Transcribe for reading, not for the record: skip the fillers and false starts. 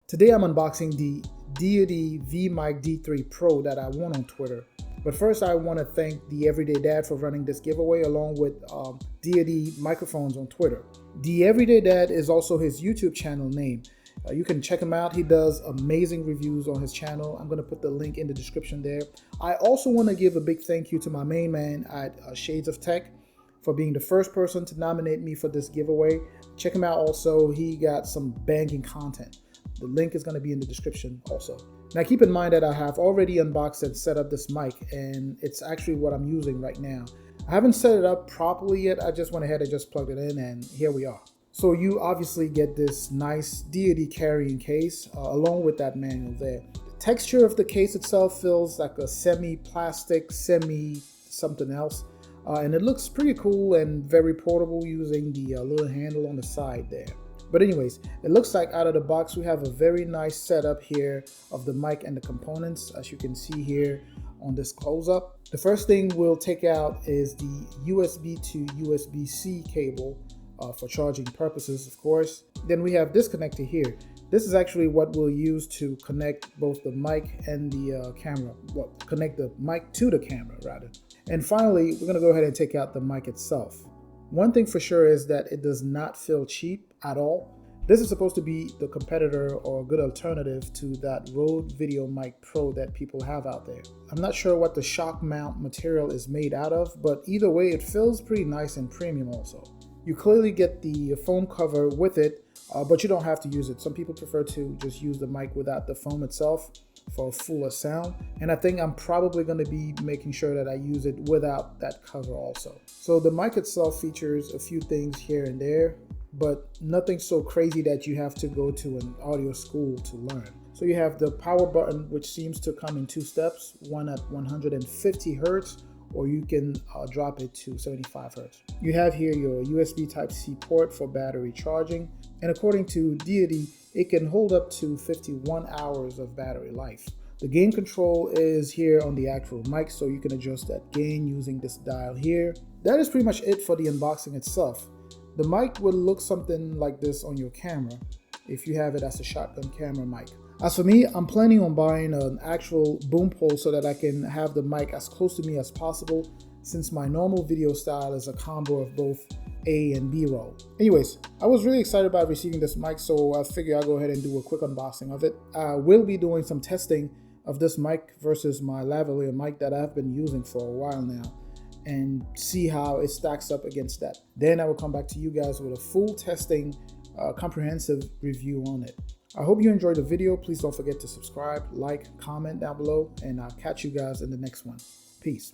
Today I'm unboxing the Deity V-Mic D3 Pro that I won on Twitter. But first I want to thank the Everyday Dad for running this giveaway along with Deity Microphones on Twitter. The Everyday Dad is also his YouTube channel name. You can check him out. He does amazing reviews on his channel. I'm going to put the link in the description there. I also want to give a big thank you to my main man at Shades of Tech for being the first person to nominate me for this giveaway. Check him out also. He got some banging content. The link is going to be in the description also. Now keep in mind that I have already unboxed and set up this mic, and it's actually what I'm using right now. I haven't set it up properly yet. I just went ahead and just plugged it in, and here we are. So you obviously get this nice Deity carrying case along with that manual there. The texture of the case itself feels like a semi-plastic, semi-something else. And it looks pretty cool and very portable using the little handle on the side there. But anyways, it looks like out of the box we have a very nice setup here of the mic and the components, as you can see here on this close-up. The first thing we'll take out is the USB to USB-C cable for charging purposes, of course. Then we have this connector here. This is actually what we'll use to connect both the mic and the camera. Well, connect the mic to the camera rather. And finally, we're gonna go ahead and take out the mic itself. One thing for sure is that it does not feel cheap at all. This is supposed to be the competitor or a good alternative to that Rode Videomic Pro that people have out there. I'm not sure what the shock mount material is made out of, but either way, it feels pretty nice and premium also. You clearly get the foam cover with it, but you don't have to use it. Some people prefer to just use the mic without the foam itself for fuller sound. And I think I'm probably going to be making sure that I use it without that cover also. So the mic itself features a few things here and there, but nothing so crazy that you have to go to an audio school to learn. So you have the power button, which seems to come in two steps, one at 150 Hertz, or you can drop it to 75 Hertz. You have here your USB Type-C port for battery charging, and according to Deity, it can hold up to 51 hours of battery life. The gain control is here on the actual mic, so you can adjust that gain using this dial here. That is pretty much it for the unboxing itself. The mic will look something like this on your camera if you have it as a shotgun camera mic. As for me, I'm planning on buying an actual boom pole so that I can have the mic as close to me as possible, since my normal video style is a combo of both A and B roll. Anyways, I was really excited about receiving this mic, so I figured I'll go ahead and do a quick unboxing of it. I will be doing some testing of this mic versus my lavalier mic that I've been using for a while now, and see how it stacks up against that. Then I will come back to you guys with a full testing, comprehensive review on it. I hope you enjoyed the video. Please don't forget to subscribe, like, comment down below, and I'll catch you guys in the next one. Peace.